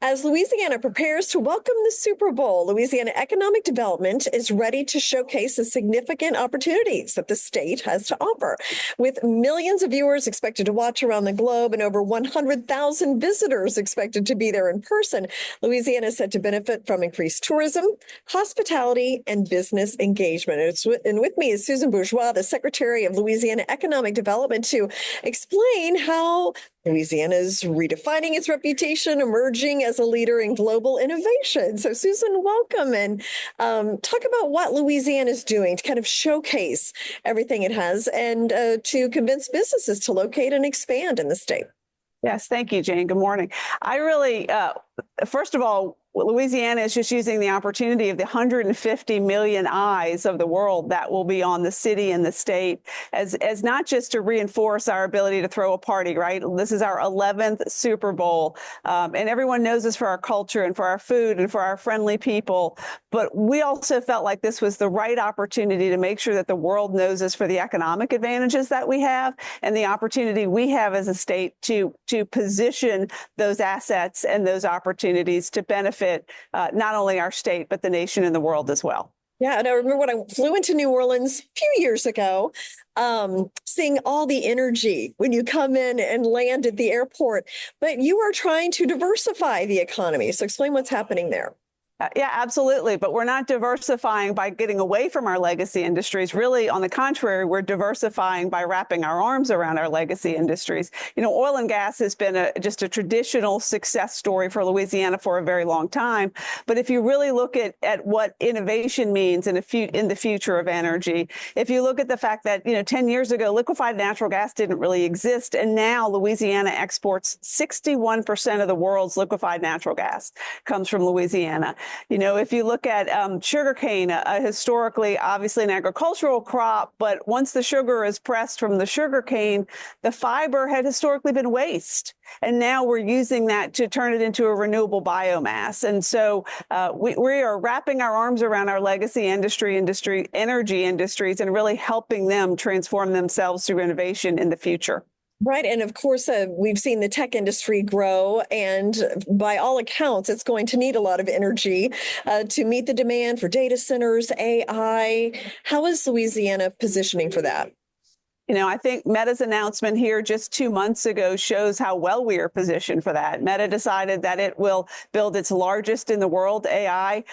As Louisiana prepares to welcome the Super Bowl, Louisiana Economic Development is ready to showcase the significant opportunities that the state has to offer. With millions of viewers expected to watch around the globe and over 100,000 visitors expected to be there in person, Louisiana is set to benefit from increased tourism, hospitality, and business engagement. And with me is Susan Bourgeois, the Secretary of Louisiana Economic Development, to explain how Louisiana is redefining its reputation, emerging as a leader in global innovation. So, Susan, welcome, and talk about what Louisiana is doing to kind of showcase everything it has and to convince businesses to locate and expand in the state. Yes, thank you, Jane. Good morning. I really, first of all, Louisiana is just using the opportunity of the 150 million eyes of the world that will be on the city and the state as not just to reinforce our ability to throw a party, right? This is our 11th Super Bowl, and everyone knows us for our culture and for our food and for our friendly people. But we also felt like this was the right opportunity to make sure that the world knows us for the economic advantages that we have and the opportunity we have as a state to position those assets and those opportunities to benefit not only our state, but the nation and the world as well. Yeah, and I remember when I flew into New Orleans a few years ago, seeing all the energy when you come in and land at the airport. But you are trying to diversify the economy. So explain what's happening there. Yeah, absolutely. But we're not diversifying by getting away from our legacy industries. Really, on the contrary, we're diversifying by wrapping our arms around our legacy industries. You know, oil and gas has been just a traditional success story for Louisiana for a very long time. But if you really look at what innovation means in the future of energy, if you look at the fact that, 10 years ago, liquefied natural gas didn't really exist. And now Louisiana exports 61% of the world's liquefied natural gas comes from Louisiana. If you look at sugarcane, historically, obviously an agricultural crop, but once the sugar is pressed from the sugarcane, the fiber had historically been waste. And now we're using that to turn it into a renewable biomass. And so we are wrapping our arms around our legacy energy industries, and really helping them transform themselves through innovation in the future. Right. And of course, we've seen the tech industry grow, and by all accounts, it's going to need a lot of energy to meet the demand for data centers, AI. How is Louisiana positioning for that? I think Meta's announcement here just 2 months ago shows how well we are positioned for that. Meta decided that it will build its largest in the world AI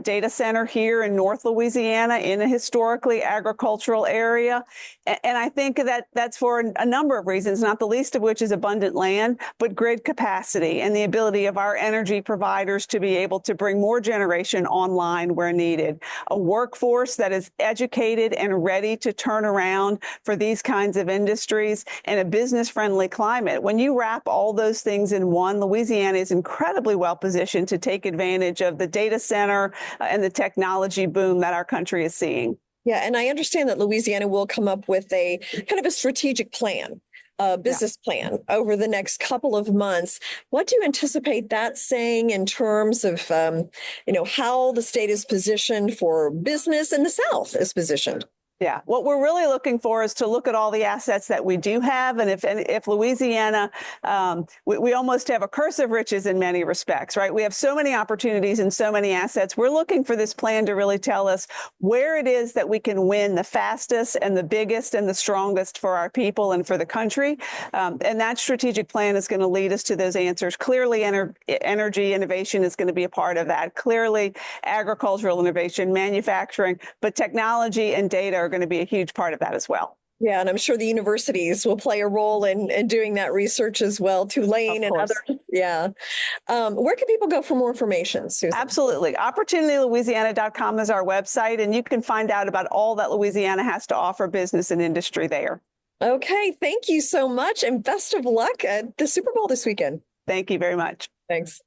data center here in North Louisiana in a historically agricultural area. And I think that that's for a number of reasons, not the least of which is abundant land, but grid capacity and the ability of our energy providers to be able to bring more generation online where needed. A workforce that is educated and ready to turn around for these kinds of industries, and a business-friendly climate. When you wrap all those things in one, Louisiana is incredibly well positioned to take advantage of the data center and the technology boom that our country is seeing. Yeah, and I understand that Louisiana will come up with a kind of a strategic plan, business plan over the next couple of months. What do you anticipate that saying in terms of, how the state is positioned for business and the South is positioned? Yeah, what we're really looking for is to look at all the assets that we do have. And if Louisiana, we almost have a curse of riches in many respects, right? We have so many opportunities and so many assets. We're looking for this plan to really tell us where it is that we can win the fastest and the biggest and the strongest for our people and for the country. And that strategic plan is going to lead us to those answers. Clearly, energy innovation is going to be a part of that. Clearly, agricultural innovation, manufacturing, but technology and data are going to be a huge part of that as well. Yeah, and I'm sure the universities will play a role in doing that research as well, Tulane and others. Yeah. Where can people go for more information, Susan? Absolutely. OpportunityLouisiana.com is our website, and you can find out about all that Louisiana has to offer business and industry there. Okay, thank you so much, and best of luck at the Super Bowl this weekend. Thank you very much. Thanks.